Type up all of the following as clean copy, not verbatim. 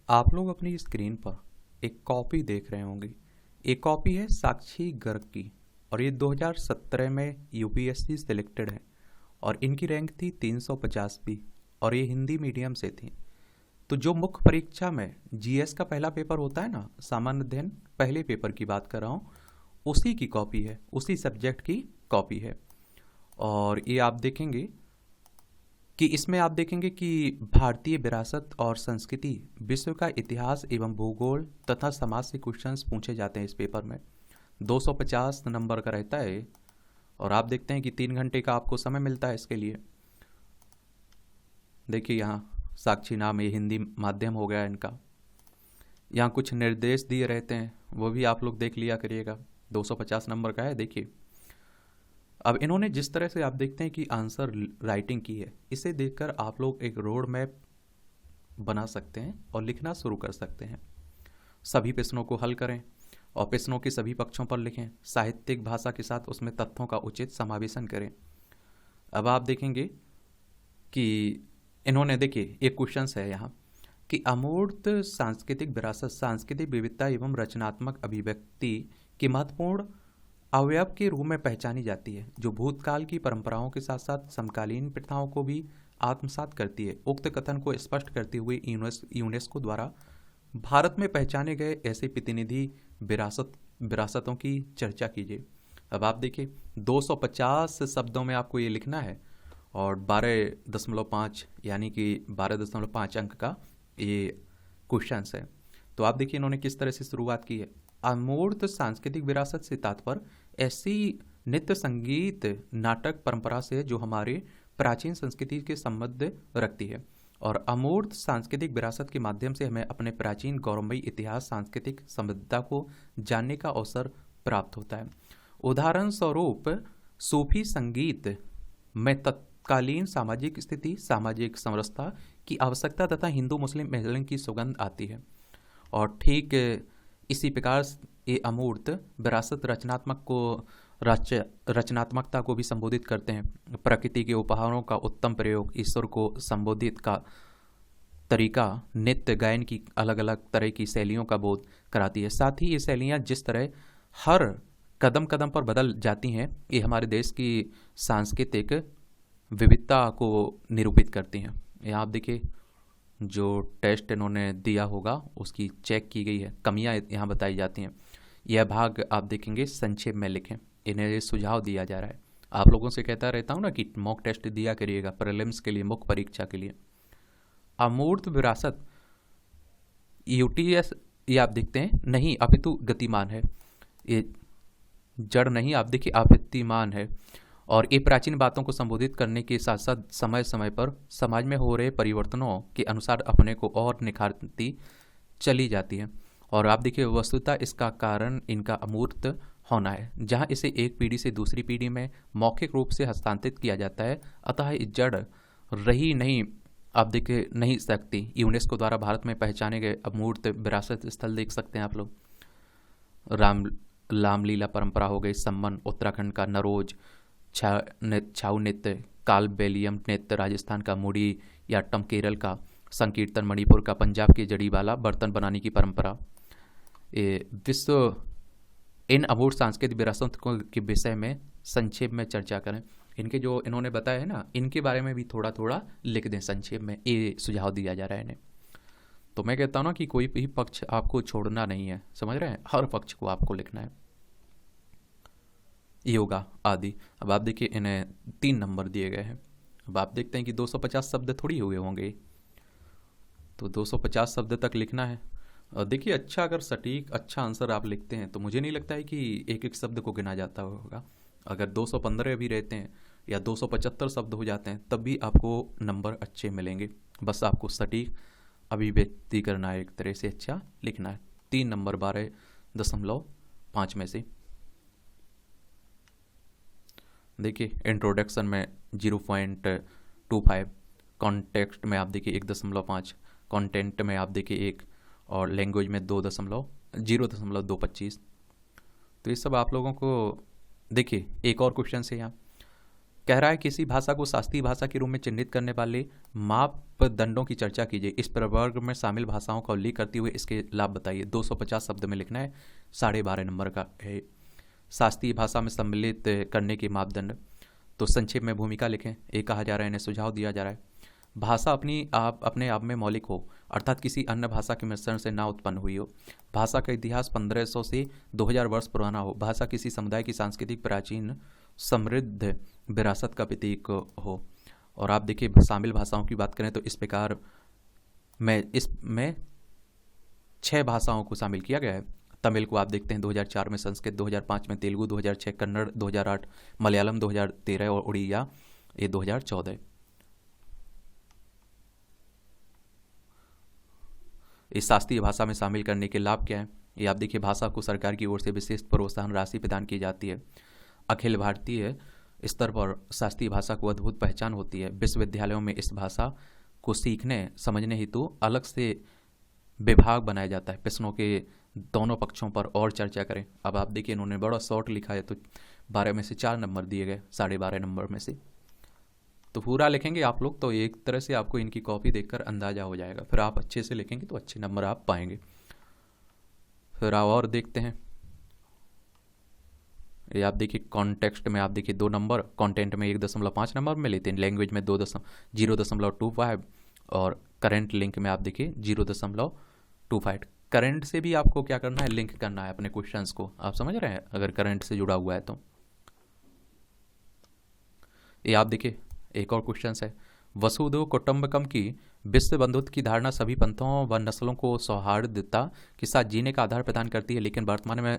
आप लोग अपनी स्क्रीन पर एक कॉपी देख रहे होंगे। एक कॉपी है साक्षी गर्ग की और ये 2017 में यूपीएससी सिलेक्टेड है और इनकी रैंक थी 350 और ये हिंदी मीडियम से थी। तो जो मुख्य परीक्षा में जीएस का पहला पेपर होता है ना, सामान्य अध्ययन पहले पेपर की बात कर रहा हूँ, उसी की कॉपी है, उसी सब्जेक्ट की कॉपी है। और ये आप देखेंगे कि इसमें आप देखेंगे कि भारतीय विरासत और संस्कृति, विश्व का इतिहास एवं भूगोल तथा समाज से क्वेश्चंस पूछे जाते हैं इस पेपर में। 250 नंबर का रहता है और आप देखते हैं कि 3 घंटे का आपको समय मिलता है इसके लिए। देखिए यहाँ साक्षी नाम, ये हिंदी माध्यम हो गया इनका। यहाँ कुछ निर्देश दिए रहते हैं, वो भी आप लोग देख लिया करिएगा। 250 नंबर का है। देखिए अब इन्होंने जिस तरह से आप देखते हैं कि आंसर राइटिंग की है, इसे देखकर आप लोग एक रोड मैप बना सकते हैं और लिखना शुरू कर सकते हैं। सभी प्रश्नों को हल करें और प्रश्नों के सभी पक्षों पर लिखें। साहित्यिक भाषा के साथ उसमें तथ्यों का उचित समावेशन करें। अब आप देखेंगे कि इन्होंने, देखिए एक क्वेश्चन है यहाँ कि अमूर्त सांस्कृतिक विरासत सांस्कृतिक विविधता एवं रचनात्मक अभिव्यक्ति की महत्वपूर्ण अवयव के रूप में पहचानी जाती है, जो भूतकाल की परंपराओं के साथ साथ समकालीन प्रथाओं को भी आत्मसात करती है। उक्त कथन को स्पष्ट करते हुए यूनेस्को द्वारा भारत में पहचाने गए ऐसे प्रतिनिधि विरासतों की चर्चा कीजिए। अब आप देखिए 250 शब्दों में आपको ये लिखना है और 12.5 यानी कि 12.5 अंक का ये क्वेश्चन है। तो आप देखिए इन्होंने किस तरह से शुरुआत की है। अमूर्त सांस्कृतिक विरासत से तात्पर्य ऐसी नृत्य, संगीत, नाटक परंपरा से जो हमारे प्राचीन संस्कृति के संबंध रखती है और अमूर्त सांस्कृतिक विरासत के माध्यम से हमें अपने प्राचीन गौरवमयी इतिहास, सांस्कृतिक समृद्धता को जानने का अवसर प्राप्त होता है। उदाहरण स्वरूप सूफी संगीत में तत्कालीन सामाजिक स्थिति, सामाजिक समरसता की आवश्यकता तथा हिंदू मुस्लिम मेलन की सुगंध आती है। और ठीक इसी प्रकार ये अमूर्त विरासत रचनात्मकता को भी संबोधित करते हैं। प्रकृति के उपहारों का उत्तम प्रयोग, ईश्वर को संबोधित का तरीका, नृत्य गायन की अलग अलग तरह की शैलियों का बोध कराती है। साथ ही ये शैलियाँ जिस तरह हर कदम कदम पर बदल जाती हैं, ये हमारे देश की सांस्कृतिक विविधता को निरूपित करती हैं। यहाँ आप देखिए जो टेस्ट इन्होंने दिया होगा उसकी चेक की गई है, कमियां यहाँ बताई जाती हैं। यह भाग आप देखेंगे संक्षेप में लिखें। इन्हें ये सुझाव दिया जा रहा है। आप लोगों से कहता रहता हूँ ना कि मॉक टेस्ट दिया करिएगा प्रीलिम्स के लिए, मुख्य परीक्षा के लिए। अमूर्त विरासत यूटीएस ये आप देखते हैं नहीं अपितु गतिमान है, ये जड़ नहीं, आप देखिए आपत्तिमान है। और ये प्राचीन बातों को संबोधित करने के साथ साथ समय समय पर समाज में हो रहे परिवर्तनों के अनुसार अपने को और निखारती चली जाती है। और आप देखिए वस्तुतः इसका कारण इनका अमूर्त होना है, जहां इसे एक पीढ़ी से दूसरी पीढ़ी में मौखिक रूप से हस्तांतरित किया जाता है। अतः इस जड़ रही नहीं, आप देख नहीं सकती। यूनेस्को द्वारा भारत में पहचाने गए अमूर्त विरासत स्थल देख सकते हैं आप लोग। रामलीला परंपरा हो गई, सम्मन उत्तराखंड का, नरोज छाऊ नृत्य, कालबेलियम नृत्य राजस्थान का, मुड़ी या टम केरल का, संकीर्तन मणिपुर का, पंजाब की जड़ीवाला बर्तन बनाने की परंपरा। विश्व इन अमूर्त सांस्कृतिक विरासत के विषय में संक्षेप में चर्चा करें। इनके जो इन्होंने बताया है ना, इनके बारे में भी थोड़ा थोड़ा लिख दें संक्षेप में, ये सुझाव दिया जा रहा है इन्हें। तो मैं कहता हूँ ना कि कोई भी पक्ष आपको छोड़ना नहीं है, समझ रहे हैं, हर पक्ष को आपको लिखना है। योगा आदि। अब आप देखिए इन्हें 3 नंबर दिए गए हैं। अब आप देखते हैं कि 250 शब्द थोड़ी हुए होंगे, तो 250 शब्द तक लिखना है। और देखिए अच्छा, अगर सटीक अच्छा आंसर आप लिखते हैं तो मुझे नहीं लगता है कि एक एक शब्द को गिना जाता होगा। अगर 215 भी रहते हैं या 275 शब्द हो जाते हैं तब भी आपको नंबर अच्छे मिलेंगे। बस आपको सटीक अभिव्यक्ति करना है, एक तरह से अच्छा लिखना है। 3 नंबर 12.5 में से। देखिए इंट्रोडक्शन में 0.25, कॉन्टेक्स्ट में आप देखिए 1.5, कंटेंट में आप देखिए 1 और लैंग्वेज में 0.225। तो ये सब आप लोगों को देखिए। एक और क्वेश्चन है यहाँ कह रहा है किसी भाषा को शास्त्रीय भाषा के रूप में चिन्हित करने वाले मापदंडों की चर्चा कीजिए। इस प्रवर्ग में शामिल भाषाओं का उल्लेख करते हुए इसके लाभ बताइए। 250 शब्द में लिखना है, 12.5 नंबर का है। शास्त्रीय भाषा में सम्मिलित करने के मापदंड, तो संक्षेप में भूमिका लिखें। ये कहा जा रहा है, इन्हें सुझाव दिया जा रहा है भाषा अपने आप में मौलिक हो, अर्थात किसी अन्य भाषा के मिश्रण से ना उत्पन्न हुई हो। भाषा का इतिहास 1500 से 2000 वर्ष पुराना हो। भाषा किसी समुदाय की सांस्कृतिक प्राचीन समृद्ध विरासत का प्रतीक हो। और आप देखिए शामिल भाषाओं की बात करें तो इस प्रकार इसमें 6 भाषाओं को शामिल किया गया है। तमिल को आप देखते हैं 2004 में, संस्कृत 2005 में, तेलुगु 2006, कन्नड़ 2008, मलयालम 2013 और उड़िया ये 2014। इस शास्त्रीय भाषा में शामिल करने के लाभ क्या है, ये आप देखिए। भाषा को सरकार की ओर से विशेष प्रोत्साहन राशि प्रदान की जाती है। अखिल भारतीय स्तर पर शास्त्रीय भाषा को अद्भुत पहचान होती है। विश्वविद्यालयों में इस भाषा को सीखने समझने हेतु अलग से विभाग बनाया जाता है। प्रश्नों के दोनों पक्षों पर और चर्चा करें। अब आप देखिए इन्होंने बड़ा शॉर्ट लिखा है, तो 12 में से 4 नंबर दिए गए 12.5 नंबर में से। तो पूरा लिखेंगे आप लोग तो एक तरह से आपको इनकी कॉपी देखकर अंदाजा हो जाएगा। फिर आप अच्छे से लिखेंगे तो अच्छे नंबर आप पाएंगे। फिर आप और देखते हैं, ये आप देखिए कॉन्टेक्स्ट में आप देखिए 2 नंबर, कंटेंट में 1.5 नंबर में लेते हैं, लैंग्वेज में 0.25 और करंट लिंक में आप देखिए 0.25। करंट से भी आपको क्या करना है, लिंक करना है अपने क्वेश्चंस को। आप समझ रहे हैं, अगर करंट से जुड़ा हुआ है तो। ये आप देखिए एक और क्वेश्चन है, वसुधैव कुटुंबकम की विश्व बंधुत्व की धारणा सभी पंथों व नस्लों को सौहार्दता के साथ जीने का आधार प्रदान करती है, लेकिन वर्तमान में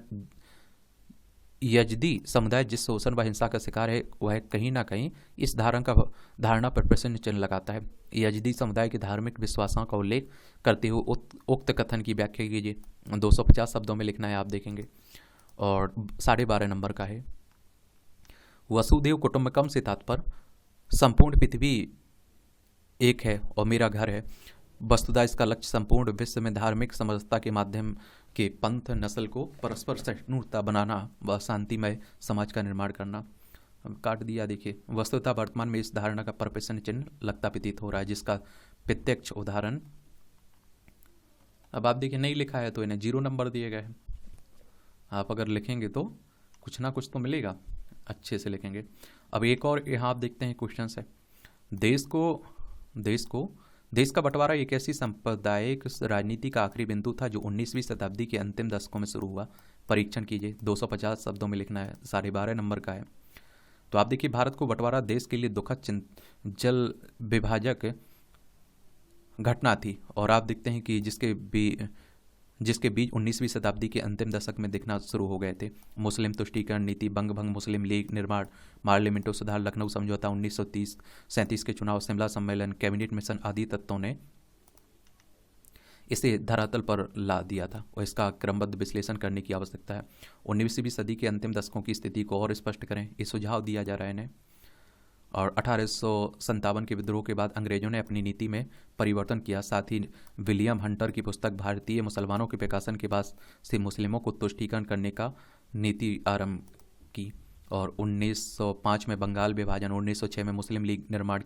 यजदी समुदाय जिस शोषण व हिंसा का शिकार है वह कहीं ना कहीं इस धारणा पर प्रश्न चिन्ह लगाता है। यजदी समुदाय के धार्मिक विश्वासों का उल्लेख करते हुए उक्त कथन की व्याख्या कीजिए। 250 शब्दों में लिखना है, आप देखेंगे। और 12.5 नंबर का है, वसुधैव कुटुंबकम से तात्पर्य संपूर्ण पृथ्वी एक है और मेरा घर है। वस्तुतः इसका लक्ष्य संपूर्ण विश्व में धार्मिक समरसता के माध्यम के पंथ नस्ल को परस्पर सहिष्णुता बनाना व शांतिमय समाज का निर्माण करना। काट दिया। देखिए वस्तुतः वर्तमान में इस धारणा का प्रश्न चिन्ह लगता प्रतीत हो रहा है, जिसका प्रत्यक्ष उदाहरण अब आप देखिए नहीं लिखा है तो इन्हें 0 नंबर दिए गए हैं। आप अगर लिखेंगे तो कुछ ना कुछ तो मिलेगा, अच्छे से लिखेंगे। अब एक और यहाँ आप देखते हैं क्वेश्चन है, देश का बंटवारा एक ऐसी सांप्रदायिक राजनीति का आखिरी बिंदु था जो 19वीं शताब्दी के अंतिम दशकों में शुरू हुआ। परीक्षण कीजिए। 250 शब्दों में लिखना है, 12.5 नंबर का है। तो आप देखिए भारत को बंटवारा देश के लिए दुखद जल विभाजक घटना थी, और आप देखते हैं कि जिसके बीच 19वीं शताब्दी के अंतिम दशक में दिखना शुरू हो गए थे। मुस्लिम तुष्टीकरण नीति, बंग भंग मुस्लिम लीग निर्माण, पार्लियामेंटो सुधार, लखनऊ समझौता 1937 के चुनाव, शिमला सम्मेलन, कैबिनेट मिशन आदि तत्वों ने इसे धरातल पर ला दिया था और इसका क्रमबद्ध विश्लेषण करने की आवश्यकता है। 19वीं सदी के अंतिम दशकों की स्थिति को और स्पष्ट करें, ये सुझाव दिया जा रहा है इन्हें। और 1857 के विद्रोह के बाद अंग्रेजों ने अपनी नीति में परिवर्तन किया। साथ ही विलियम हंटर की पुस्तक भारतीय मुसलमानों के प्रकाशन के बाद से मुस्लिमों को तुष्टीकरण करने का नीति आरंभ की। और 1905 में बंगाल विभाजन, 1906 में मुस्लिम लीग निर्माण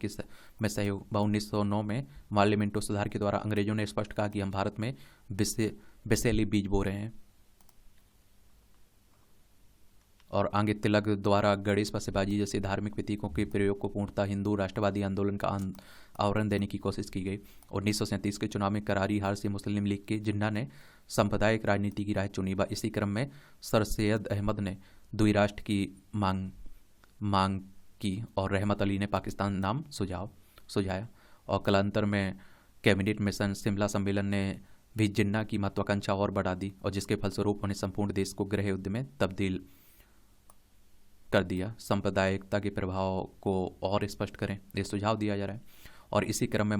में सहयोग व 1909 में पार्लियामेंटो सुधार के द्वारा अंग्रेजों ने स्पष्ट कहा कि हम भारत में विषैली बीज बो रहे हैं। और आगे तिलक द्वारा गणेश पसेबाजी जैसे धार्मिक प्रतीकों के प्रयोग को पूर्णतः हिंदू राष्ट्रवादी आंदोलन का आवरण देने की कोशिश की गई। 1937 के चुनाव में करारी हार से मुस्लिम लीग के जिन्ना ने सांप्रदायिक राजनीति की राह चुनी व इसी क्रम में सर सैयद अहमद ने द्विराष्ट्र की मांग की और रहमत अली ने पाकिस्तान नाम सुझाया। और कालांतर में कैबिनेट मिशन, शिमला सम्मेलन ने भी जिन्ना की महत्वाकांक्षा और बढ़ा दी और जिसके फलस्वरूप उन्हें संपूर्ण देश को गृह युद्ध में तब्दील कर दिया। सांप्रदायिकता के प्रभाव को और स्पष्ट करें, ये सुझाव दिया जा रहा है। और इसी क्रम में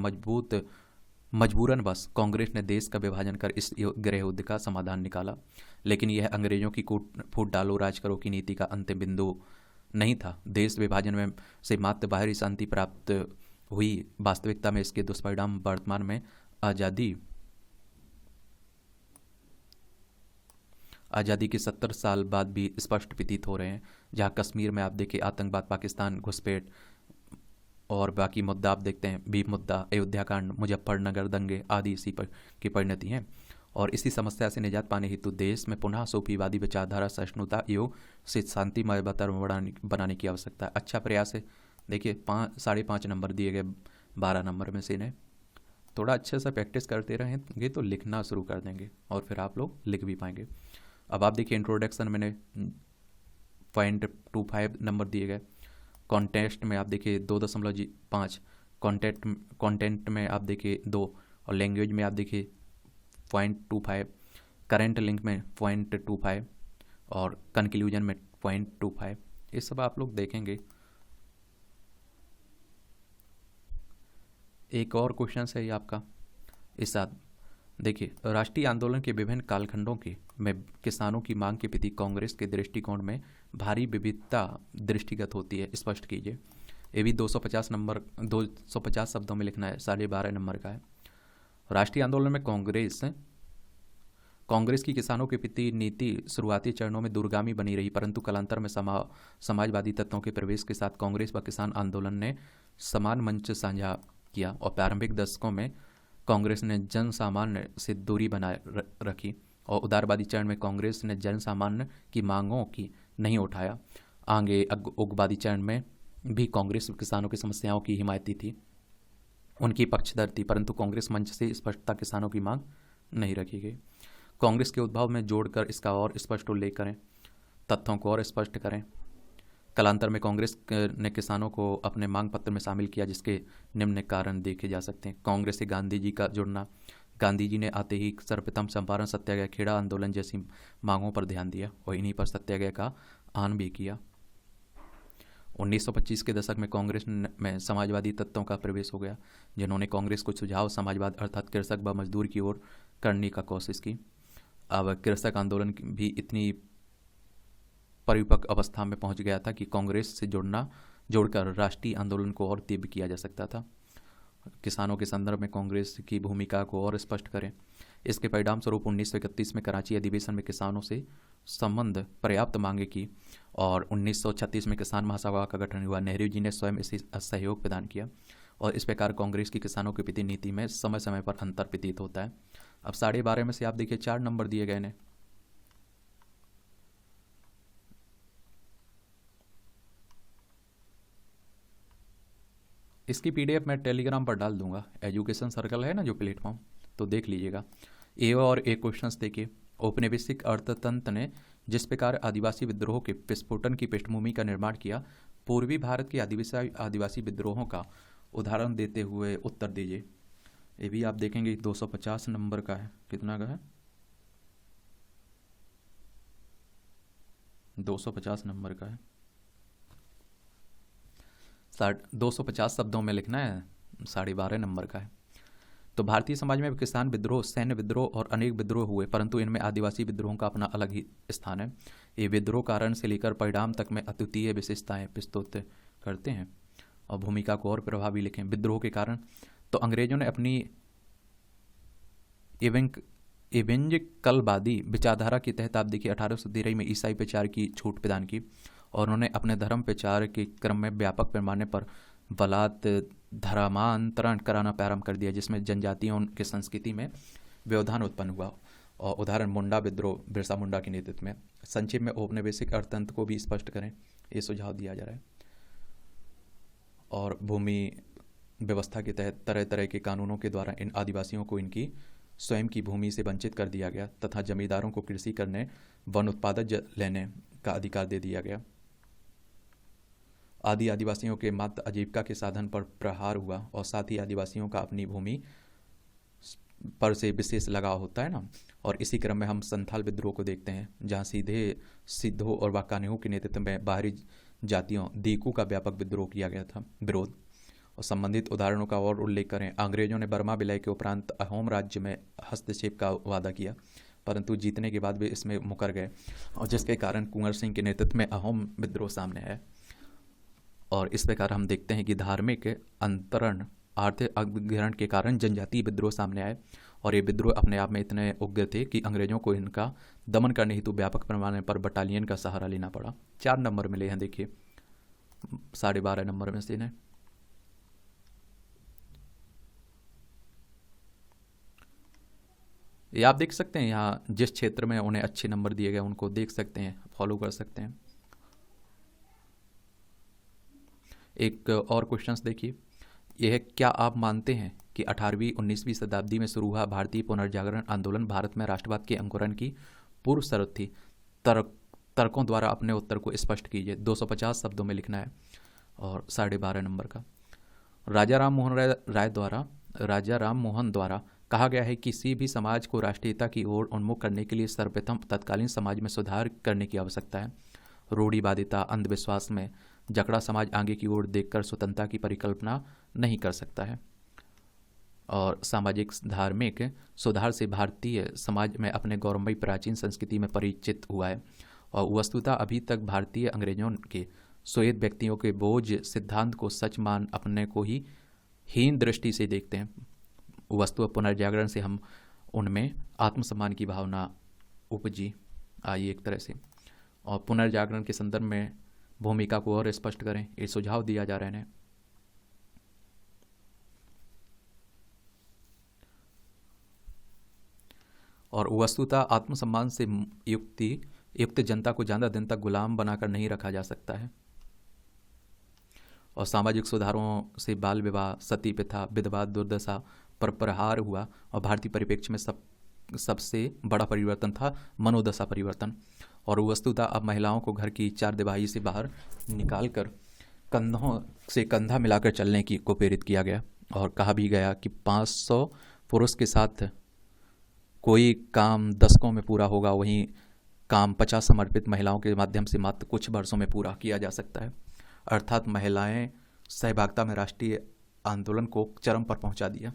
मजबूरन बस कांग्रेस ने देश का विभाजन कर इस गृह युद्ध का समाधान निकाला, लेकिन यह अंग्रेजों की फूट डालो राज करो की नीति का अंतिम बिंदु नहीं था। देश विभाजन में से मात्र बाहरी शांति प्राप्त हुई, वास्तविकता में इसके दुष्परिणाम वर्तमान में आज़ादी के 70 साल बाद भी स्पष्ट प्रतीत हो रहे हैं। जहाँ कश्मीर में आप देखिए आतंकवाद, पाकिस्तान, घुसपैठ और बाकी मुद्दा आप देखते हैं, भीम मुद्दा, अयोध्या कांड, मुजफ्फरनगर दंगे आदि इसी पर की परिणति हैं। और इसी समस्या से निजात पाने हेतु देश में पुनः सूफीवादी विचारधारा, सहिष्णुता योग से शांतिमय वातावरण बनाने की आवश्यकता है। अच्छा प्रयास है। देखिए 5.5 नंबर दिए गए 12 नंबर में से। इन्हें थोड़ा अच्छे से प्रैक्टिस करते रहेंगे तो लिखना शुरू कर देंगे और फिर आप लोग लिख भी पाएंगे। अब आप देखिए इंट्रोडक्शन मैंने 0.25 नंबर दिए गए। कॉन्टेस्ट में आप देखिए 2.5, कंटेंट में आप देखिए 2, और लैंग्वेज में आप देखिए 0.25, करेंट लिंक में 0.25 और कंक्लूजन में 0.25। ये सब आप लोग देखेंगे। एक और क्वेश्चन है ये आपका इस साथ। देखिए राष्ट्रीय आंदोलन के विभिन्न कालखंडों के में किसानों की मांग के प्रति कांग्रेस के दृष्टिकोण में भारी विविधता दृष्टिगत होती है, स्पष्ट कीजिए। ये भी 250 शब्दों में लिखना है, 12.5 नंबर का है। राष्ट्रीय आंदोलन में कांग्रेस की किसानों के प्रति नीति शुरुआती चरणों में दूरगामी बनी रही, परंतु कालांतर में समाजवादी तत्वों के प्रवेश के साथ कांग्रेस व किसान आंदोलन ने समान मंच साझा किया और प्रारंभिक दशकों में कांग्रेस ने जन सामान्य से दूरी बनाए रखी और उदारवादी चरण में कांग्रेस ने जन सामान्य की मांगों की नहीं उठाया। आगे उग्रवादी चरण में भी कांग्रेस किसानों की समस्याओं की हिमायती थी, उनकी पक्षधर थी, परंतु कांग्रेस मंच से स्पष्टता किसानों की मांग नहीं रखी गई। कांग्रेस के उद्भव में जोड़कर इसका और स्पष्ट उल्लेख करें, तथ्यों को और स्पष्ट करें। कालांतर में कांग्रेस ने किसानों को अपने मांग पत्र में शामिल किया, जिसके निम्न कारण देखे जा सकते हैं। कांग्रेस से गांधी जी का जुड़ना, गांधी जी ने आते ही सर्वप्रथम चंपारण सत्याग्रह, खेड़ा आंदोलन जैसी मांगों पर ध्यान दिया और इन्हीं पर सत्याग्रह का आह्वान भी किया। 1925 के दशक में कांग्रेस में समाजवादी तत्वों का प्रवेश हो गया, जिन्होंने कांग्रेस को सुझाव समाजवाद अर्थात कृषक व मजदूर की ओर करने का कोशिश की। अब कृषक आंदोलन भी इतनी परिपक्व अवस्था में पहुंच गया था कि कांग्रेस से जोड़कर राष्ट्रीय आंदोलन को और तीव्र किया जा सकता था। किसानों के संदर्भ में कांग्रेस की भूमिका को और स्पष्ट करें। इसके परिणाम स्वरूप 1931 में कराची अधिवेशन में किसानों से संबंध पर्याप्त मांगे की और 1936 में किसान महासभा का गठन हुआ। नेहरू जी ने स्वयं इसे सहयोग प्रदान किया और इस प्रकार कांग्रेस की किसानों के प्रति नीति में समय समय पर अंतर प्रतीत होता है। अब 12.5 में से आप देखिए 4 नंबर दिए गए हैं। इसकी पीडीएफ मैं टेलीग्राम पर डाल दूंगा, एजुकेशन सर्कल है ना जो प्लेटफॉर्म, तो देख लीजिएगा। ए और एक क्वेश्चंस देखिए। औपनिवेशिक अर्थतंत्र ने जिस प्रकार आदिवासी विद्रोह के विस्फोटन की पृष्ठभूमि का निर्माण किया, पूर्वी भारत के आदिवासी विद्रोहों का उदाहरण देते हुए उत्तर दीजिए। ये भी आप देखेंगे 250 नंबर का है। कितना का है? 250 नंबर का है। 250 शब्दों में लिखना है, 12.5 नंबर का है। तो भारतीय समाज में किसान विद्रोह, सैन्य विद्रोह और अनेक विद्रोह हुए, परंतु इनमें आदिवासी विद्रोहों का अपना अलग ही स्थान है। ये विद्रोह कारण से लेकर परिणाम तक में अद्वितीय विशेषताएं प्रस्तुत करते हैं। और भूमिका को और प्रभावी लिखें। विद्रोह के कारण तो अंग्रेजों ने अपनी इवेंजिकलवादी विचारधारा के तहत आप देखिए 1813 में ईसाई प्रचार की छूट प्रदान की और उन्होंने अपने धर्म प्रचार के क्रम में व्यापक पैमाने पर बलात् धर्मांतरण कराना प्रारंभ कर दिया, जिसमें जनजातियों की संस्कृति में व्यवधान उत्पन्न हुआ। और उदाहरण मुंडा विद्रोह, बिरसा मुंडा के नेतृत्व में। संक्षेप में औपनिवेशिक अर्थतंत्र को भी स्पष्ट करें, ये सुझाव दिया जा रहा है। और भूमि व्यवस्था के तहत तरह तरह के कानूनों के द्वारा इन आदिवासियों को इनकी स्वयं की भूमि से वंचित कर दिया गया तथा जमींदारों को कृषि करने, वन उत्पादक लेने का अधिकार दे दिया गया। आदिवासियों के मात्र आजीविका के साधन पर प्रहार हुआ और साथ ही आदिवासियों का अपनी भूमि पर से विशेष लगाव होता है ना। और इसी क्रम में हम संथाल विद्रोह को देखते हैं, जहाँ सीधे सिद्धों और वाकानेहों के नेतृत्व में बाहरी जातियों दीकू का व्यापक विद्रोह किया गया था विरोध। और संबंधित उदाहरणों का और उल्लेख करें। अंग्रेजों ने बर्मा विलय के उपरांत अहोम राज्य में हस्तक्षेप का वादा किया, परंतु जीतने के बाद वे इसमें मुकर गए और जिसके कारण कुंवर सिंह के नेतृत्व में अहोम विद्रोह सामने आया। और इस प्रकार हम देखते हैं कि धार्मिक अंतरण, आर्थिक अधिग्रहण के कारण जनजातीय विद्रोह सामने आए और ये विद्रोह अपने आप में इतने उग्र थे कि अंग्रेजों को इनका दमन करने हेतु व्यापक पैमाने पर बटालियन का सहारा लेना पड़ा। 4 नंबर मिले हैं, देखिए 12.5 नंबर में से इन्हें। ये आप देख सकते हैं यहाँ जिस क्षेत्र में उन्हें अच्छे नंबर दिए गए उनको देख सकते हैं, फॉलो कर सकते हैं। एक और क्वेश्चन देखिए, यह है, क्या आप मानते हैं कि 18वीं 19वीं शताब्दी में शुरू हुआ भारतीय पुनर्जागरण आंदोलन भारत में राष्ट्रवाद के अंकुरण की पूर्व शर्त थी? तर्कों द्वारा अपने उत्तर को स्पष्ट कीजिए। 250 शब्दों में लिखना है और 12.5 नंबर का। राजा राम मोहन द्वारा कहा गया है कि किसी भी समाज को राष्ट्रीयता की ओर उन्मुख करने के लिए सर्वप्रथम तत्कालीन समाज में सुधार करने की आवश्यकता है। रूढ़िवादिता, अंधविश्वास में जकड़ा समाज आगे की ओर देखकर स्वतंत्रता की परिकल्पना नहीं कर सकता है और सामाजिक धार्मिक सुधार से भारतीय समाज में अपने गौरवमयी प्राचीन संस्कृति में परिचित हुआ है और वस्तुतः अभी तक भारतीय अंग्रेजों के श्वेत व्यक्तियों के बोझ सिद्धांत को सच मान अपने को ही हीन दृष्टि से देखते हैं। वस्तु पुनर्जागरण से हम उनमें आत्मसम्मान की भावना उपजी आई एक तरह से, और पुनर्जागरण के संदर्भ में भूमिका को और स्पष्ट करें, ये सुझाव दिया जा रहा है। और वस्तुतः आत्मसम्मान से युक्त जनता को ज़्यादा दिन तक गुलाम बनाकर नहीं रखा जा सकता है। और सामाजिक सुधारों से बाल विवाह, सती प्रथा, विधवा दुर्दशा पर प्रहार हुआ और भारतीय परिप्रेक्ष्य में सबसे बड़ा परिवर्तन था मनोदशा परिवर्तन। और वस्तुतः अब महिलाओं को घर की चार दीवारी से बाहर निकालकर कंधों से कंधा मिलाकर चलने की को प्रेरित किया गया और कहा भी गया कि 500 पुरुष के साथ कोई काम दशकों में पूरा होगा, वहीं काम 50 समर्पित महिलाओं के माध्यम से मात्र कुछ वर्षों में पूरा किया जा सकता है। अर्थात महिलाएं सहभागिता में राष्ट्रीय आंदोलन को चरम पर पहुंचा दिया।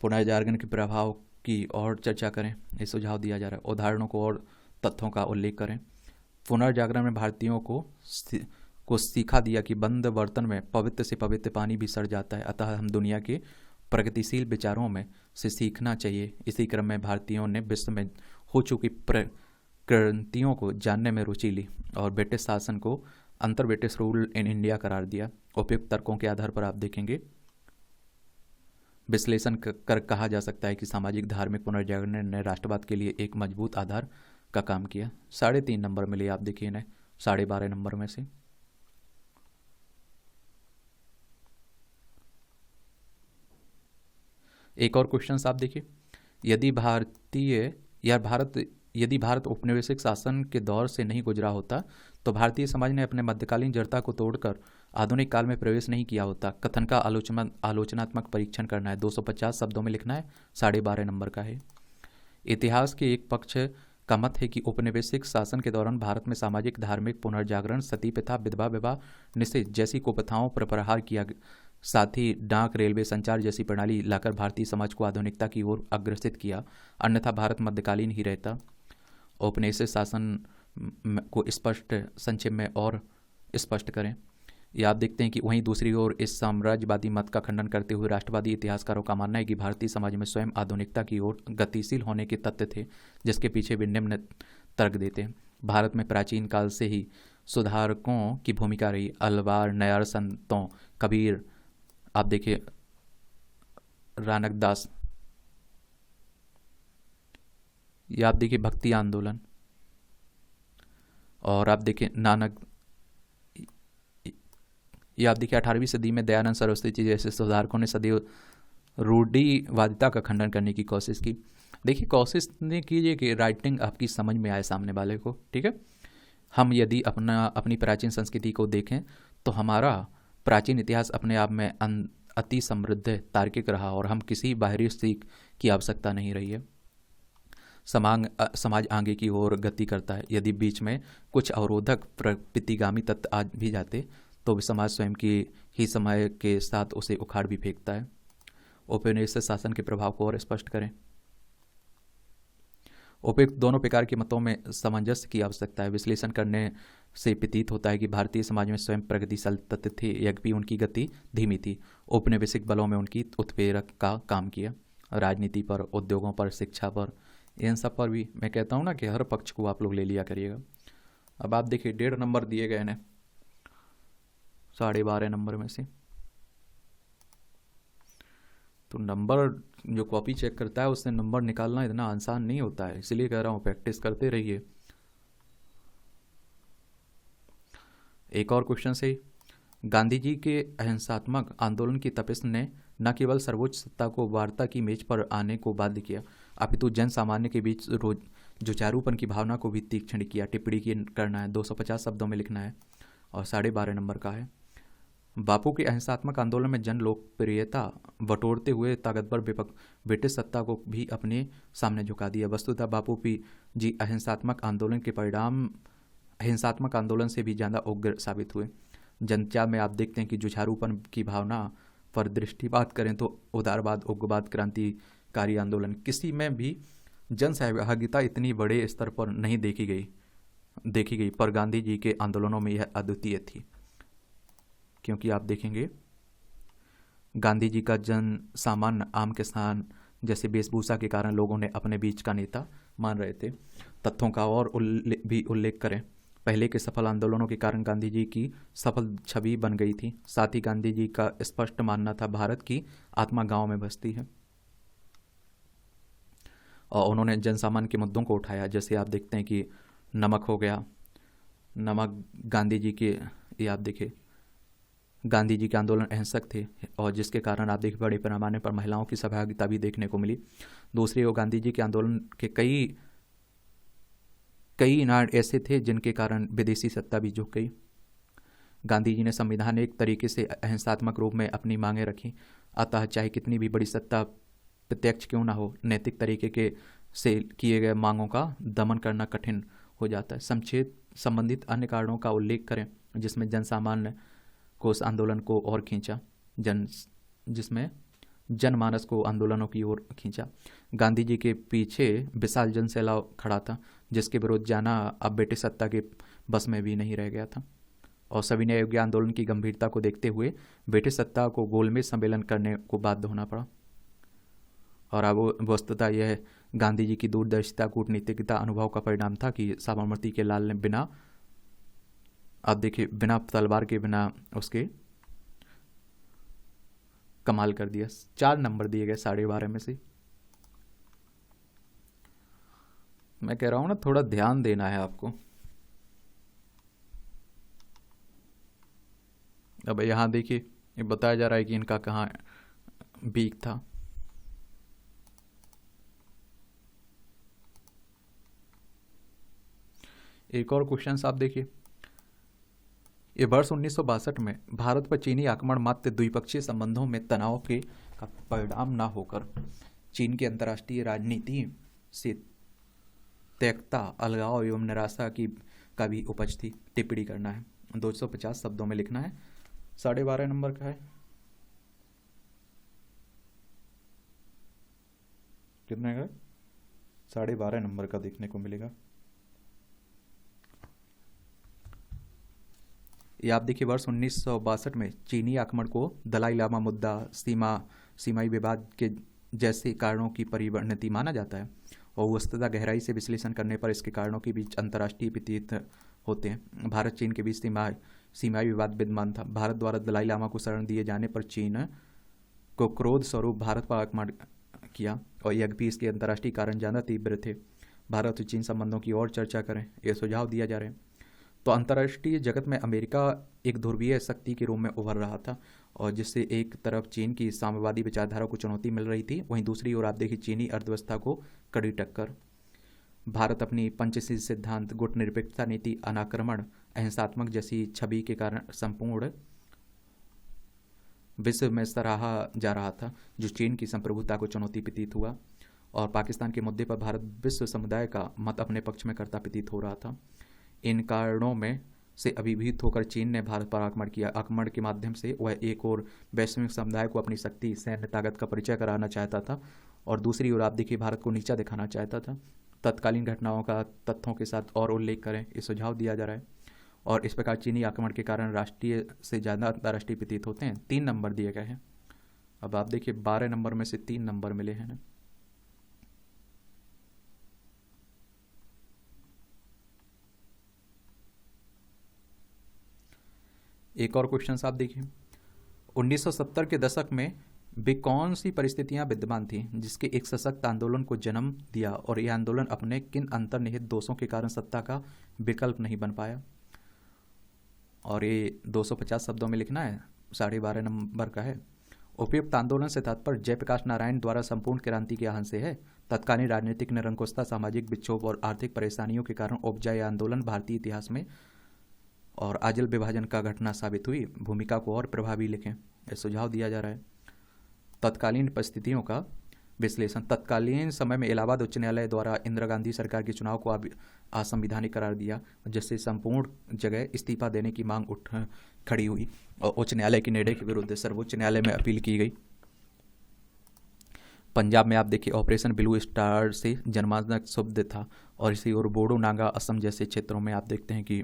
पुनर्जागरण के प्रभाव की और चर्चा करें, ये सुझाव दिया जा रहा है। उदाहरणों को और तथ्यों का उल्लेख करें। पुनर्जागरण में भारतीयों को सीखा दिया कि बंद बर्तन में पवित्र से पवित्र पानी भी सड़ जाता है, अतः हम दुनिया के प्रगतिशील विचारों में से सीखना चाहिए। इसी क्रम में भारतीयों ने विश्व में हो चुकी क्रांतियों को जानने में रुचि ली और ब्रिटिश शासन को अंतर ब्रिटिश रूल इन इंडिया करार दिया। उपयुक्त तर्कों के आधार पर आप देखेंगे विश्लेषण कर कहा जा सकता है कि सामाजिक धार्मिक पुनर्जागरण ने राष्ट्रवाद के लिए एक मजबूत आधार का काम किया। 3.5 नंबर मिले, आप देखिए ना 12.5 नंबर में से। एक और क्वेश्चन आप देखिए, यदि भारत औपनिवेशिक शासन के दौर से नहीं गुजरा होता तो भारतीय समाज ने अपने मध्यकालीन जड़ता को तोड़कर आधुनिक काल में प्रवेश नहीं किया होता। कथन का आलोचनात्मक परीक्षण करना है, 250 शब्दों में लिखना है, 12.5 नंबर का है। इतिहास के एक पक्ष का मत है कि औपनिवेशिक शासन के दौरान भारत में सामाजिक धार्मिक पुनर्जागरण, सती प्रथा, विधवा विवाह निषेध जैसी कुप्रथाओं पर प्रहार किया, साथ ही डाक, रेलवे, संचार जैसी प्रणाली लाकर भारतीय समाज को आधुनिकता की ओर अग्रसित किया, अन्यथा भारत मध्यकालीन ही रहता। औपनिवेशिक शासन को स्पष्ट संक्षेप में और स्पष्ट करें। ये आप देखते हैं कि वहीं दूसरी ओर इस साम्राज्यवादी मत का खंडन करते हुए राष्ट्रवादी इतिहासकारों का मानना है कि भारतीय समाज में स्वयं आधुनिकता की ओर गतिशील होने के तथ्य थे, जिसके पीछे भी निम्न तर्क देते हैं। भारत में प्राचीन काल से ही सुधारकों की भूमिका रही। अलवार, नयार, संतों, कबीर, आप देखिए रानकदास, ये आप देखिए भक्ति आंदोलन, और आप देखिए नानक, ये आप देखिए 18वीं सदी में दयानंद सरस्वती जी जैसे सुधारकों ने सदैव रूढ़िवादिता का खंडन करने की कोशिश की। देखिए कोशिश नहीं कीजिए कि राइटिंग आपकी समझ में आए सामने वाले को, ठीक है। हम यदि अपनी प्राचीन संस्कृति को देखें तो हमारा प्राचीन इतिहास अपने आप में अति समृद्ध तार्किक रहा और हम किसी बाहरी सीख की आवश्यकता नहीं रही है। समाज आगे की ओर गति करता है। यदि बीच में कुछ अवरोधक प्रतिगामी तत्व आ भी जाते तो समाज स्वयं की ही समय के साथ उसे उखाड़ भी फेंकता है। औपनिवेशिक शासन के प्रभाव को और स्पष्ट करें। उपयुक्त दोनों प्रकार के मतों में सामंजस्य की आवश्यकता है। विश्लेषण करने से प्रतीत होता है कि भारतीय समाज में स्वयं प्रगतिशील तत्व थे, यद्यपि उनकी गति धीमी थी। औपनिवेशिक बलों में उनकी उत्प्रेरक का काम किया। राजनीति पर, उद्योगों पर, शिक्षा पर, इन सब पर भी मैं कहता हूँ ना कि हर पक्ष को आप लोग ले लिया करिएगा। अब आप देखिए 1.5 नंबर दिए गए हैं 12.5 नंबर में से, तो नंबर जो कॉपी चेक करता है उससे नंबर निकालना इतना आसान नहीं होता है, इसलिए कह रहा हूँ प्रैक्टिस करते रहिए। एक और क्वेश्चन से, गांधी जी के अहिंसात्मक आंदोलन की तपिश ने न केवल सर्वोच्च सत्ता को वार्ता की मेज पर आने को बाध्य किया, अपितु जन सामान्य के बीच रोज जुझारूपन की भावना को भी तीक्ष्ण किया। टिप्पणी की करना है, 250 शब्दों में लिखना है और 12.5 नंबर का है। बापू के अहिंसात्मक आंदोलन में जन लोकप्रियता बटोरते हुए ताकतवर ब्रिटिश सत्ता को भी अपने सामने झुका दिया। वस्तुतः बापू जी अहिंसात्मक आंदोलन के परिणाम हिंसात्मक आंदोलन से भी ज़्यादा उग्र साबित हुए। जनता में आप देखते हैं कि जुझारूपन की भावना पर दृष्टिपात करें तो उदारवाद, उग्रवाद, क्रांतिकारी आंदोलन, किसी में भी जन सहभागिता इतनी बड़े स्तर पर नहीं देखी गई, पर गांधी जी के आंदोलनों में यह अद्वितीय थी। क्योंकि आप देखेंगे गांधी जी का जन सामान्य आम किसान जैसे वेशभूषा के कारण लोग उन्हें अपने बीच का नेता मान रहे थे। तथ्यों का और भी उल्लेख करें, पहले के सफल आंदोलनों के कारण गांधी जी की सफल छवि बन गई थी। साथ ही गांधी जी का स्पष्ट मानना था भारत की आत्मा गांव में बसती है, और उन्होंने जनसामान्य के मुद्दों को उठाया। जैसे आप देखते हैं कि नमक हो गया, नमक गांधी जी के, ये आप देखिए गांधी जी के आंदोलन अहिंसक थे और जिसके कारण आप देखिए बड़े पैमाने पर महिलाओं की सहभागिता भी देखने को मिली। दूसरी ओर गांधी जी के आंदोलन के कई नाड़ ऐसे थे जिनके कारण विदेशी सत्ता भी झुक गई। गांधी जी ने संविधान एक तरीके से अहिंसात्मक रूप में अपनी मांगें रखी, अतः चाहे कितनी भी बड़ी सत्ता प्रत्यक्ष क्यों ना हो, नैतिक तरीके से किए गए मांगों का दमन करना कठिन हो जाता है। संबंधित अन्य कारणों का उल्लेख करें जिसमें जनसामान्य को उस आंदोलन को और खींचा, जिसमें जनमानस को आंदोलनों की ओर खींचा। गांधी जी के पीछे विशाल जनसैलाब खड़ा था जिसके विरुद्ध जाना अब ब्रिटिश सत्ता के बस में भी नहीं रह गया था, और सविनय अवज्ञा आंदोलन की गंभीरता को देखते हुए ब्रिटिश सत्ता को गोलमेज सम्मेलन करने को बाध्य होना पड़ा। और अब वस्तुतः यह गांधी जी की दूरदर्शिता, कूटनीतिकता, अनुभव का परिणाम था कि साबरमती के लाल ने बिना, आप देखिए बिना तलवार के, बिना उसके कमाल कर दिया। 4 नंबर दिए गए 12.5 में से। मैं कह रहा हूं ना थोड़ा ध्यान देना है आपको। अब यहां देखिए ये बताया जा रहा है कि इनका कहाँ वीक था। एक और क्वेश्चन आप देखिए, ये वर्ष 1962 में भारत पर चीनी आक्रमण मात्र द्विपक्षीय संबंधों में तनाव के का परिणाम न होकर चीन की अंतर्राष्ट्रीय राजनीति से त्यक्ता, अलगाव एवं निराशा का भी उपज थी। टिप्पणी करना है, 250 शब्दों में लिखना है। 12.5 नंबर का है, कितने का? 12.5 नंबर का देखने को मिलेगा। ये आप देखिए वर्ष 1962 में चीनी आक्रमण को दलाई लामा मुद्दा, सीमाई विवाद के जैसे कारणों की परिणति माना जाता है, और वस्तुतः गहराई से विश्लेषण करने पर इसके कारणों के बीच अंतर्राष्ट्रीय प्रतीत होते हैं। भारत चीन के बीच सीमाई विवाद विद्यमान था। भारत द्वारा दलाई लामा को शरण दिए जाने पर चीन को क्रोध स्वरूप भारत पर आक्रमण किया, और यह भी इसके अंतर्राष्ट्रीय कारण ज़्यादा तीव्र थे। भारत और चीन संबंधों की और चर्चा करें, यह सुझाव दिया जा रहा है। तो अंतर्राष्ट्रीय जगत में अमेरिका एक ध्रुवीय शक्ति के रूप में उभर रहा था, और जिससे एक तरफ चीन की साम्यवादी विचारधारा को चुनौती मिल रही थी, वहीं दूसरी ओर आप देखिए चीनी अर्थव्यवस्था को कड़ी टक्कर। भारत अपनी पंचशील सिद्धांत, गुटनिरपेक्षता नीति, अनाक्रमण, अहिंसात्मक जैसी छवि के कारण संपूर्ण विश्व में सराहा जा रहा था, जो चीन की संप्रभुता को चुनौती प्रतीत हुआ, और पाकिस्तान के मुद्दे पर भारत विश्व समुदाय का मत अपने पक्ष में करता प्रतीत हो रहा था। इन कारणों में से अभिभूत होकर चीन ने भारत पर आक्रमण किया। आक्रमण के माध्यम से वह एक और वैश्विक समुदाय को अपनी शक्ति, सैन्य ताकत का परिचय कराना चाहता था, और दूसरी ओर आप देखिए भारत को नीचा दिखाना चाहता था। तत्कालीन घटनाओं का तथ्यों के साथ और उल्लेख करें, ये सुझाव दिया जा रहा है, और इस प्रकार चीनी आक्रमण के कारण राष्ट्रीय से ज़्यादा अंतर्राष्ट्रीय प्रतीत होते हैं। 3 नंबर दिए गए हैं। अब आप देखिए 12 नंबर में से 3 नंबर मिले हैं ना। एक और क्वेश्चन आप देखिए, 1970 के दशक में वे कौन सी परिस्थितियां विद्यमान थी जिसके एक सशक्त आंदोलन को जन्म दिया और यह आंदोलन अपने किन अंतर्निहित दोषों के कारण सत्ता का विकल्प नहीं बन पाया। और ये 250 शब्दों में लिखना है, 12.5 नंबर का है। उपयुक्त आंदोलन से तात्पर्य जयप्रकाश नारायण द्वारा संपूर्ण क्रांति के आह्वान से है। तत्कालीन राजनीतिक निरंकुशता, सामाजिक विक्षोभ और आर्थिक परेशानियों के कारण उपजा यह आंदोलन भारतीय इतिहास में और आजल विभाजन का घटना साबित हुई। भूमिका को और प्रभावी लिखें, यह सुझाव दिया जा रहा है। तत्कालीन परिस्थितियों का विश्लेषण, तत्कालीन समय में इलाहाबाद उच्च न्यायालय द्वारा इंदिरा गांधी सरकार के चुनाव को असंवैधानिक करार दिया, जिससे संपूर्ण जगह इस्तीफा देने की मांग खड़ी हुई और उच्च न्यायालय के निर्णय के विरुद्ध सर्वोच्च न्यायालय में अपील की गई। पंजाब में आप देखिए ऑपरेशन ब्लू स्टार से जनमानस शब्द था और इसी और बोडो, नागा, असम जैसे क्षेत्रों में आप देखते हैं कि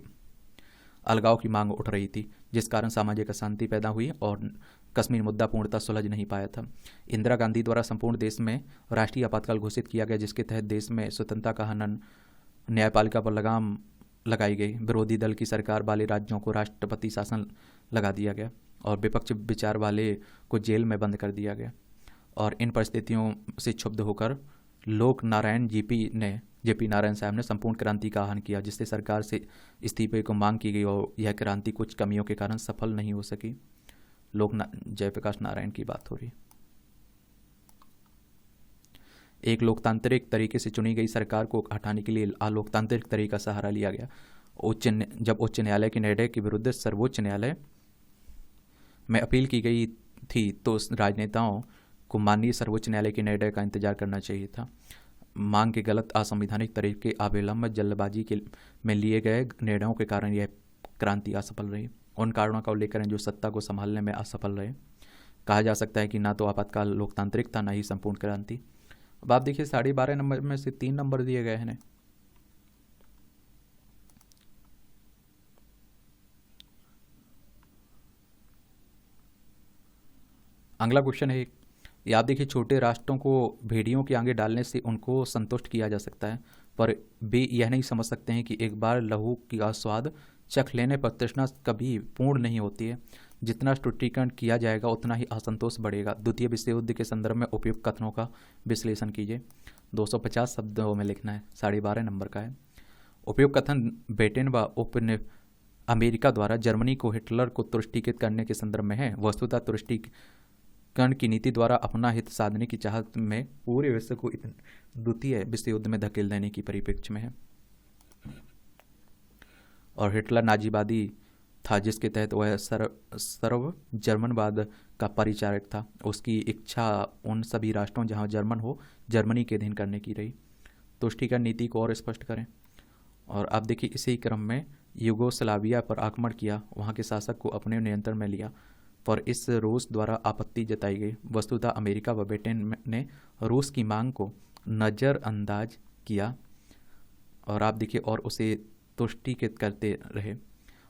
अलगाव की मांग उठ रही थी, जिस कारण सामाजिक अशांति पैदा हुई और कश्मीर मुद्दा पूर्णतः सुलझ नहीं पाया था। इंदिरा गांधी द्वारा संपूर्ण देश में राष्ट्रीय आपातकाल घोषित किया गया, जिसके तहत देश में स्वतंत्रता का हनन, न्यायपालिका पर लगाम लगाई गई, विरोधी दल की सरकार वाले राज्यों को राष्ट्रपति शासन लगा दिया गया और विपक्ष विचार वाले को जेल में बंद कर दिया गया। और इन परिस्थितियों से क्षुब्ध होकर लोक नारायण जेपी नारायण साहब ने संपूर्ण क्रांति का आह्वान किया, जिससे सरकार से इस्तीफे को मांग की गई और यह क्रांति कुछ कमियों के कारण सफल नहीं हो सकी। जयप्रकाश नारायण की बात हो रही। एक लोकतांत्रिक तरीके से चुनी गई सरकार को हटाने के लिए अलोकतांत्रिक तरीका सहारा लिया गया। जब उच्च न्यायालय के निर्णय के विरुद्ध सर्वोच्च न्यायालय में अपील की गई थी तो राजनेताओं को माननीय सर्वोच्च न्यायालय के निर्णय का इंतजार करना चाहिए था। मांग के गलत असंवैधानिक तरीके अविलंब जल्दबाजी में लिए गए निर्णयों के कारण यह क्रांति असफल रही। उन कारणों का उल्लेख करें जो सत्ता को संभालने में असफल रहे। कहा जा सकता है कि ना तो आपातकाल लोकतांत्रिक था, ना ही संपूर्ण क्रांति। अब आप देखिए 12.5 नंबर में से 3 नंबर दिए गए हैं। अगला क्वेश्चन है, याद देखिए, छोटे राष्ट्रों को भेड़ियों के आगे डालने से उनको संतुष्ट किया जा सकता है, पर वे यह नहीं समझ सकते हैं कि एक बार लहू का स्वाद चख लेने पर तृष्णा कभी पूर्ण नहीं होती है। जितना तुष्टीकरण किया जाएगा उतना ही असंतोष बढ़ेगा। द्वितीय विश्व युद्ध के संदर्भ में उपयुक्त कथनों का विश्लेषण कीजिए। 250 शब्दों में लिखना है, 12.5 नंबर का है। उपयुक्त कथन ब्रिटेन व अमेरिका द्वारा जर्मनी को हिटलर को तुष्टीकृत करने के संदर्भ में है। वस्तुतः तुष्टीकरण की नीति द्वारा अपना हित साधने की चाहत में पूरे विश्व को द्वितीय विश्व युद्ध में धकेल देने की परिप्रेक्ष्य में है। और हिटलर नाजीवादी था, जिसके तहत वह सर्व जर्मनवाद का परिचारक था। उसकी इच्छा उन सभी राष्ट्रों जहां जर्मन हो जर्मनी के अधीन करने की रही। तुष्टीकरण नीति को और स्पष्ट करें। और आप देखिए इसी क्रम में यूगोस्लाविया पर आक्रमण किया, वहां के शासक को अपने नियंत्रण में लिया, पर इस रूस द्वारा आपत्ति जताई गई। वस्तुतः अमेरिका व ब्रिटेन ने रूस की मांग को नज़रअंदाज किया और आप देखिए और उसे तुष्टीकृत करते रहे।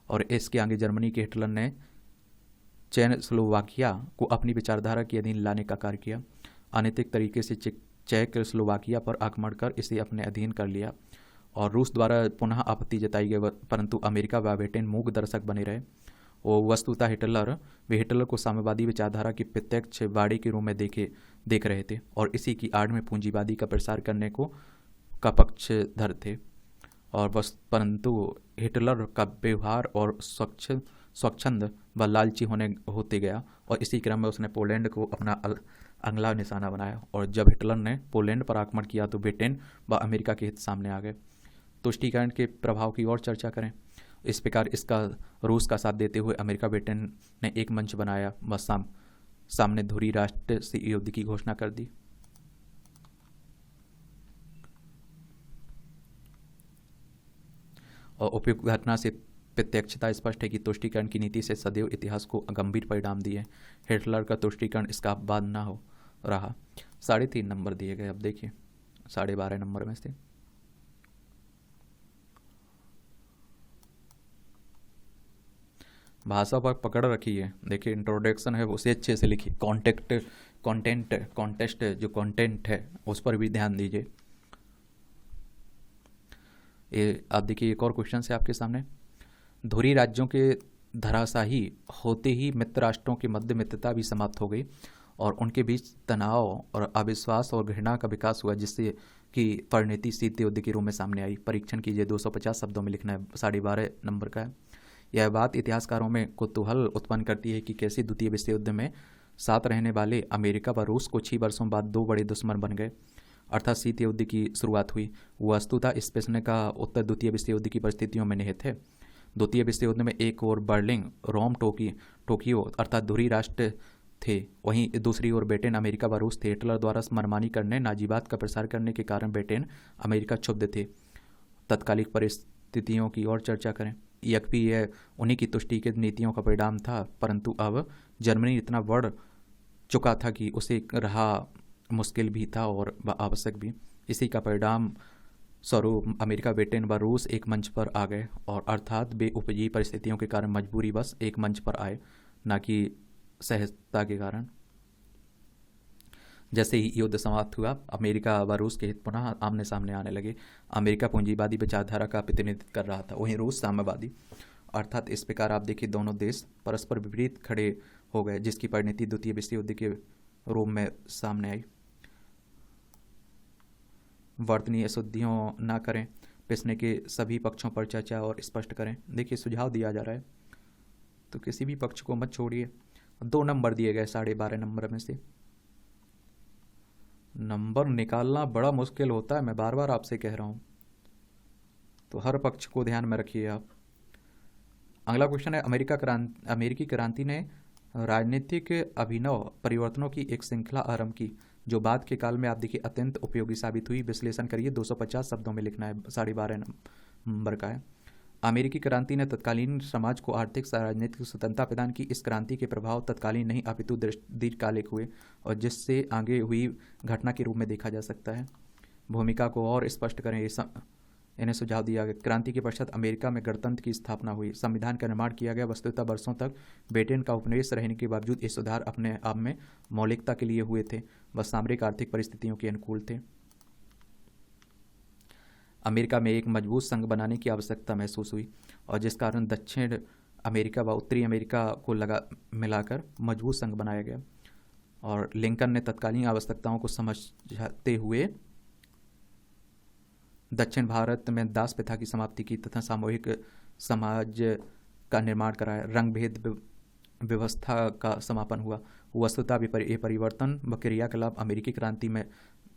और इसके आगे जर्मनी के हिटलर ने चेकोस्लोवाकिया को अपनी विचारधारा के अधीन लाने का कार्य किया। अनैतिक तरीके से चेकोस्लोवाकिया पर आक्रमण कर इसे अपने अधीन कर लिया और रूस द्वारा पुनः आपत्ति जताई गई, परंतु अमेरिका व ब्रिटेन मूक दर्शक बने रहे। वो वस्तुतः हिटलर को साम्यवादी विचारधारा की प्रत्यक्ष वाणी के रूप में देख रहे थे और इसी की आड़ में पूंजीवादी का प्रसार करने का पक्षधर थे। और परंतु हिटलर का व्यवहार और स्वच्छंद व लालची होते गया और इसी क्रम में उसने पोलैंड को अपना अगला निशाना बनाया। और जब हिटलर ने पोलैंड पर आक्रमण किया तो ब्रिटेन व अमेरिका के हित सामने आ गए। तुष्टीकरण के प्रभाव की और चर्चा करें। इस प्रकार इसका रूस का साथ देते हुए अमेरिका ब्रिटेन ने एक मंच बनाया व सामने धुरी राष्ट्र से युद्ध की घोषणा कर दी। और उपयुक्त घटना से प्रत्यक्षता स्पष्ट है कि तुष्टीकरण की नीति से सदैव इतिहास को गंभीर परिणाम दिए। हिटलर का तुष्टीकरण इसका अपवाद न हो रहा। 3.5 नंबर दिए गए। अब देखिए 12.5 नंबर में से भाषा पर पकड़ रखी है। देखिए इंट्रोडक्शन है उसे अच्छे से लिखिए। कॉन्टेस्ट जो कंटेंट है उस पर भी ध्यान दीजिए। ये आप देखिए एक और क्वेश्चन है आपके सामने। धुरी राज्यों के धराशाही होते ही मित्र राष्ट्रों की मध्य मित्रता भी समाप्त हो गई और उनके बीच तनाव और अविश्वास और घृणा का विकास हुआ, जिससे कि परिणति शीत युद्ध के रूप में सामने आई। परीक्षण कीजिए, 250 शब्दों में लिखना है, 12.5 नंबर का है। यह बात इतिहासकारों में कुतूहल उत्पन्न करती है कि कैसे द्वितीय विश्व युद्ध में साथ रहने वाले अमेरिका व रूस कुछ ही वर्षों बाद दो बड़े दुश्मन बन गए, अर्थात शीत युद्ध की शुरुआत हुई। वस्तुतः इस प्रश्न का उत्तर द्वितीय विश्व युद्ध की परिस्थितियों में निहित है। द्वितीय विश्व युद्ध में एक ओर बर्लिन, रोम, टोक्यो अर्थात धुरी राष्ट्र थे, वहीं दूसरी ओर ब्रिटेन, अमेरिका व रूस थे। हिटलर द्वारा मनमानी करने, नाजीवाद का प्रसार करने के कारण ब्रिटेन, अमेरिका क्षुब्ध थे। तत्कालिक परिस्थितियों की ओर चर्चा करें। यद्यपि यह उन्हीं की तुष्टि की नीतियों का परिणाम था, परंतु अब जर्मनी इतना बढ़ चुका था कि उसे रहा मुश्किल भी था और आवश्यक भी। इसी का परिणाम स्वरूप अमेरिका, ब्रिटेन व रूस एक मंच पर आ गए और अर्थात बेउपजी परिस्थितियों के कारण मजबूरी बस एक मंच पर आए, न कि सहजता के कारण। जैसे ही युद्ध समाप्त हुआ, अमेरिका व रूस के हित पुनः आमने सामने आने लगे। अमेरिका पूंजीवादी विचारधारा का प्रतिनिधित्व कर रहा था, वहीं रूस साम्यवादी। अर्थात इस प्रकार आप देखिए दोनों देश परस्पर विपरीत खड़े हो गए, जिसकी परिणति द्वितीय विश्व युद्ध के रूप में सामने आई। वर्तनीय अशुद्धियों न करें, पिछले के सभी पक्षों पर चर्चा और स्पष्ट करें। देखिए सुझाव दिया जा रहा है, तो किसी भी पक्ष को मत छोड़िए। 2 नंबर दिए गए 12.5 नंबर में से। नंबर निकालना बड़ा मुश्किल होता है, मैं बार बार आपसे कह रहा हूँ, तो हर पक्ष को ध्यान में रखिए आप। अगला क्वेश्चन है, अमेरिकी क्रांति ने राजनीतिक अभिनव परिवर्तनों की एक श्रृंखला आरंभ की, जो बाद के काल में आप देखिए अत्यंत उपयोगी साबित हुई। विश्लेषण करिए, 250 शब्दों में लिखना है, 12.5 नंबर का है। अमेरिकी क्रांति ने तत्कालीन समाज को आर्थिक राजनीतिक स्वतंत्रता प्रदान की। इस क्रांति के प्रभाव तत्कालीन नहीं अपितु दीर्घकालिक हुए और जिससे आगे हुई घटना के रूप में देखा जा सकता है। भूमिका को और स्पष्ट करें, इन्हें सुझाव दिया गया। क्रांति के पश्चात अमेरिका में गणतंत्र की स्थापना हुई, संविधान का निर्माण किया गया। वस्तुतः वर्षों तक ब्रिटेन का उपनिवेश रहने के बावजूद ये सुधार अपने आप में मौलिकता के लिए हुए थे, वह सामरिक आर्थिक परिस्थितियों के अनुकूल थे। अमेरिका में एक मजबूत संघ बनाने की आवश्यकता महसूस हुई और जिस कारण दक्षिण अमेरिका व उत्तरी अमेरिका को मिलाकर मजबूत संघ बनाया गया। और लिंकन ने तत्कालीन आवश्यकताओं को समझते हुए दक्षिण भारत में दास प्रथा की समाप्ति की तथा सामूहिक समाज का निर्माण कराया। रंग भेद व्यवस्था का समापन हुआ। वस्तुतः ये परिवर्तन व क्रियाकलाप अमेरिकी क्रांति में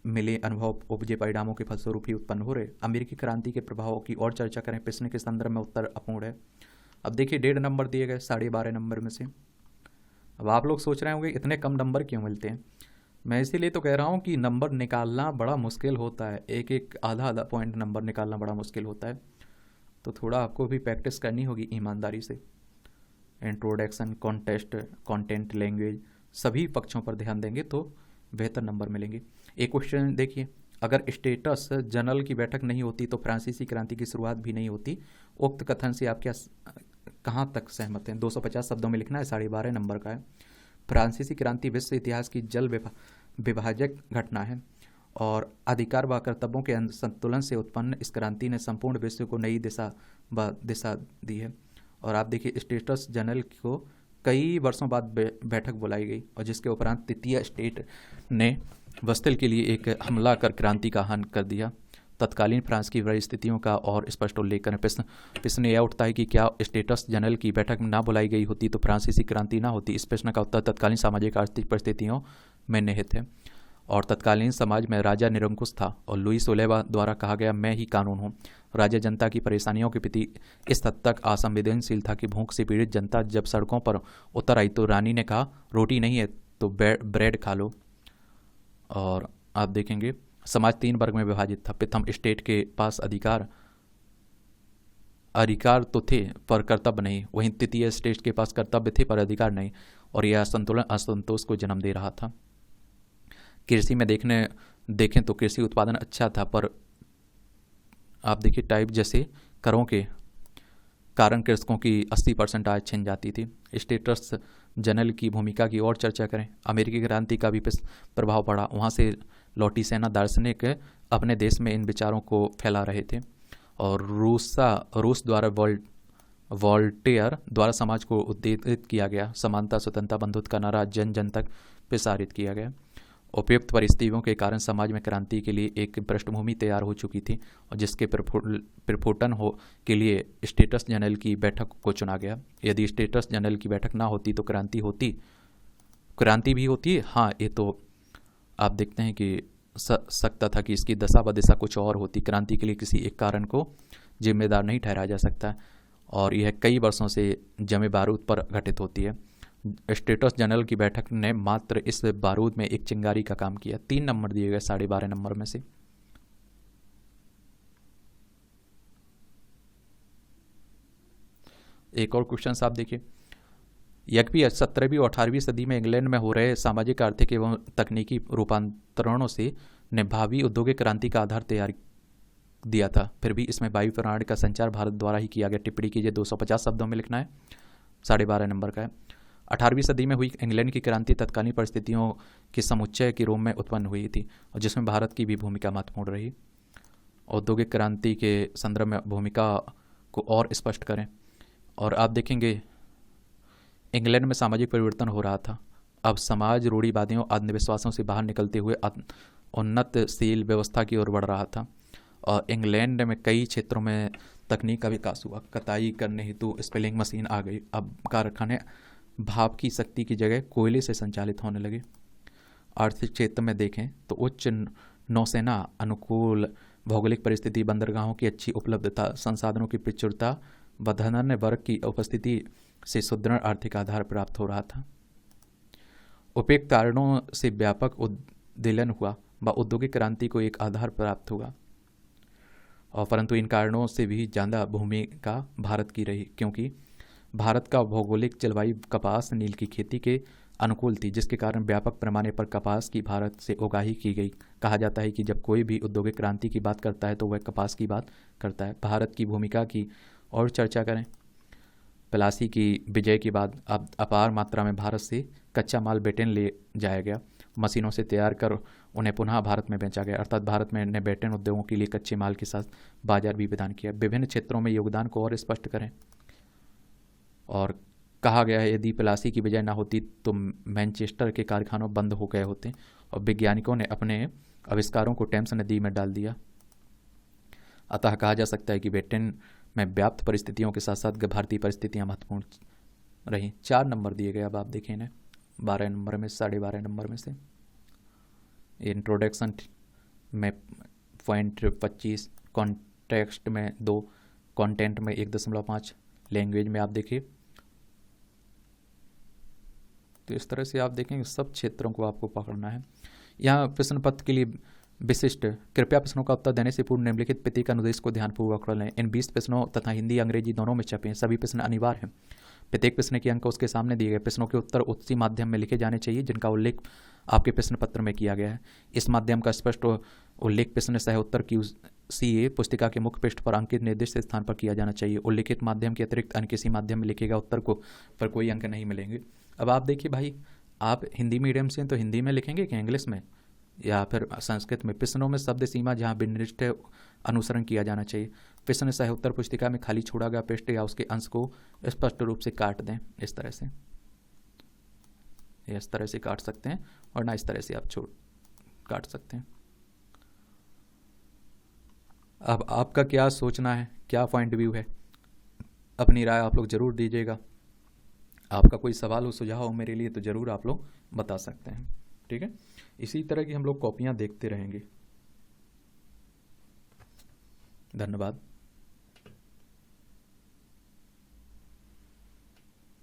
मिले अनुभव उपजे परिणामों के फलस्वरूप ही उत्पन्न हो रहे। अमेरिकी क्रांति के प्रभावों की और चर्चा करें, प्रश्न के संदर्भ में उत्तर अपूर्ण है। अब देखिए 1.5 नंबर दिए गए 12.5 नंबर में से। अब आप लोग सोच रहे होंगे इतने कम नंबर क्यों मिलते हैं। मैं इसीलिए तो कह रहा हूँ कि नंबर निकालना बड़ा मुश्किल होता है, एक आधा पॉइंट नंबर निकालना बड़ा मुश्किल होता है, तो थोड़ा आपको भी प्रैक्टिस करनी होगी ईमानदारी से। इंट्रोडक्शन, कॉन्टेस्ट, कंटेंट, लैंग्वेज, सभी पक्षों पर ध्यान देंगे तो बेहतर नंबर मिलेंगे। एक क्वेश्चन देखिए, अगर स्टेटस जनरल की बैठक नहीं होती तो फ्रांसीसी क्रांति की शुरुआत भी नहीं होती। उक्त कथन से आप कहाँ तक सहमत हैं? 250 शब्दों में लिखना है, 12.5 नंबर का है। फ्रांसीसी क्रांति विश्व इतिहास की जल विभाजक घटना है और अधिकार व कर्तव्यों के संतुलन से उत्पन्न इस क्रांति ने संपूर्ण विश्व को नई दिशा दी है। और आप देखिए स्टेटस जनरल को कई वर्षों बाद बैठक बुलाई गई और जिसके उपरांत तृतीय स्टेट ने बस्तिल के लिए एक हमला कर क्रांति का हनन कर दिया। तत्कालीन फ्रांस की परिस्थितियों का और स्पष्ट उल्लेख करें। प्रश्न यह उठता है कि क्या स्टेटस जनरल की बैठक ना बुलाई गई होती तो फ्रांसीसी क्रांति ना होती। इस प्रश्न का उत्तर तत्कालीन सामाजिक आर्थिक परिस्थितियों में निहित है और तत्कालीन समाज में राजा निरंकुश था और लुई 16वां द्वारा कहा गया मैं ही कानून हूँ। राजा जनता की परेशानियों के प्रति इस हद तक असंवेदनशील था कि भूख से पीड़ित जनता जब सड़कों पर उतर आई तो रानी ने कहा रोटी नहीं है तो ब्रेड खा लो। और आप देखेंगे समाज 3 वर्ग में विभाजित था। प्रथम स्टेट के पास अधिकार तो थे पर कर्तव्य नहीं, वहीं तृतीय स्टेट के पास कर्तव्य थे पर अधिकार नहीं और यह असंतुलन असंतोष को जन्म दे रहा था। कृषि में देखें तो कृषि उत्पादन अच्छा था पर आप देखिए टाइप जैसे करों के कारण कृषकों की 80% आय छिन जाती थी। स्टेटस जनरल की भूमिका की और चर्चा करें। अमेरिकी क्रांति का भी प्रभाव पड़ा। वहाँ से लौटी सेना दार्शनिक अपने देश में इन विचारों को फैला रहे थे और रूस द्वारा वॉल्टेयर द्वारा समाज को उद्दीपित किया गया। समानता, स्वतंत्रता, बंधुत्व का नारा जन जन तक प्रसारित किया गया। उपयुक्त परिस्थितियों के कारण समाज में क्रांति के लिए एक पृष्ठभूमि तैयार हो चुकी थी और जिसके प्रफुटन हो के लिए स्टेटस जनरल की बैठक को चुना गया। यदि स्टेटस जनरल की बैठक ना होती तो क्रांति भी होती। हाँ, ये तो आप देखते हैं कि सकता था कि इसकी दशा बदिशा कुछ और होती। क्रांति के लिए किसी एक कारण को जिम्मेदार नहीं ठहराया जा सकता और यह कई वर्षों से जमे बारूद पर घटित होती है। स्टेटस जनरल की बैठक ने मात्र इस बारूद में एक चिंगारी का काम किया। 3 नंबर दिए गए 12.5 नंबर में से। एक और क्वेश्चन आप देखिए। यद्यपि 17वीं और 18वीं सदी में इंग्लैंड में हो रहे सामाजिक, आर्थिक एवं तकनीकी रूपांतरणों से ने भावी औद्योगिक क्रांति का आधार तैयार दिया था, फिर भी इसमें वायु प्रणाली का संचार भारत द्वारा ही किया गया। टिप्पणी कीजिए। 250 शब्दों में लिखना है। 12.5 नंबर का है। 18वीं सदी में हुई इंग्लैंड की क्रांति तत्कालीन परिस्थितियों के समुच्चय के रूप में उत्पन्न हुई थी और जिसमें भारत की भी भूमिका महत्वपूर्ण रही। औद्योगिक क्रांति के संदर्भ में भूमिका को और स्पष्ट करें। और आप देखेंगे इंग्लैंड में सामाजिक परिवर्तन हो रहा था। अब समाज रूढ़िवादियों, अंधविश्वासों से बाहर निकलते हुए उन्नतशील व्यवस्था की ओर बढ़ रहा था और इंग्लैंड में कई क्षेत्रों में तकनीक का विकास हुआ। कताई करने हेतु स्पिलिंग मशीन आ गई। अब कारखाने भाप की शक्ति की जगह कोयले से संचालित होने लगे। आर्थिक क्षेत्र में देखें तो उच्च नौसेना, अनुकूल भौगोलिक परिस्थिति, बंदरगाहों की अच्छी उपलब्धता, संसाधनों की प्रचुरता व धनन्य वर्ग की उपस्थिति से सुदृढ़ आर्थिक आधार प्राप्त हो रहा था। उपयुक्त कारणों से व्यापक उद्दीलन हुआ व औद्योगिक क्रांति को एक आधार प्राप्त हुआ और परंतु इन कारणों से भी ज़्यादा भूमिका भारत की रही, क्योंकि भारत का भौगोलिक जलवायु कपास नील की खेती के अनुकूल थी, जिसके कारण व्यापक पैमाने पर कपास की भारत से उगाही की गई। कहा जाता है कि जब कोई भी औद्योगिक क्रांति की बात करता है तो वह कपास की बात करता है। भारत की भूमिका की और चर्चा करें। प्लासी की विजय के बाद अब अपार मात्रा में भारत से कच्चा माल ब्रिटेन ले जाया गया। मशीनों से तैयार कर उन्हें पुनः भारत में बेचा गया, अर्थात भारत में ने ब्रिटेन उद्योगों के लिए कच्चे माल के साथ बाजार भी प्रदान किया। विभिन्न क्षेत्रों में योगदान को और स्पष्ट करें। और कहा गया है यदि प्लासी की विजय न होती तो मैनचेस्टर के कारखानों बंद हो गए होते और वैज्ञानिकों ने अपने आविष्कारों को टेम्स नदी में डाल दिया। अतः कहा जा सकता है कि ब्रिटेन में व्याप्त परिस्थितियों के साथ साथ भारतीय परिस्थितियां महत्वपूर्ण रही। 4 नंबर दिए गए। अब आप देखें इन्हें 12 नंबर में 12.5 नंबर में से। इंट्रोडक्शन में पॉइंट 25, कॉन्टेक्स्ट में 2, कंटेंट में 1.5, लैंग्वेज में आप देखिए। तो इस तरह से आप देखेंगे सब क्षेत्रों को आपको पकड़ना है। यहाँ प्रश्न पत्र के लिए विशिष्ट, कृपया प्रश्नों का उत्तर देने से पूर्व निम्नलिखित प्रत्येक अनुदेश को ध्यानपूर्वक पढ़ लें। इन 20 प्रश्नों तथा हिंदी अंग्रेजी दोनों में छपे हैं। सभी प्रश्न अनिवार्य हैं। प्रत्येक प्रश्न के अंक उसके सामने दिए गए प्रश्नों के उत्तर उसी माध्यम में लिखे जाने चाहिए जिनका उल्लेख आपके प्रश्न पत्र में किया गया है। इस माध्यम का स्पष्ट उल्लेख प्रश्न सह उत्तर की CA पुस्तिका के मुख्य पृष्ठ पर अंकित निर्दिष्ट स्थान पर किया जाना चाहिए। उल्लेखित माध्यम के अतिरिक्त अन्य किसी माध्यम में लिखे गए उत्तर को पर कोई अंक नहीं मिलेंगे। अब आप देखिए भाई, आप हिंदी मीडियम से हैं तो हिंदी में लिखेंगे कि इंग्लिश में या फिर संस्कृत में। प्रश्नों में शब्द सीमा जहाँ विनिर्दिष्ट अनुसरण किया जाना चाहिए। प्रश्न सह उत्तर पुस्तिका में खाली छोड़ा गया पृष्ठ या उसके अंश को स्पष्ट रूप से काट दें। इस तरह से काट सकते हैं और ना इस तरह से आप काट सकते हैं। अब आपका क्या सोचना है, क्या पॉइंट व्यू है, अपनी राय आप लोग ज़रूर दीजिएगा। आपका कोई सवाल हो, सुझाव हो मेरे लिए तो ज़रूर आप लोग बता सकते हैं। ठीक है, इसी तरह की हम लोग कॉपियाँ देखते रहेंगे। धन्यवाद।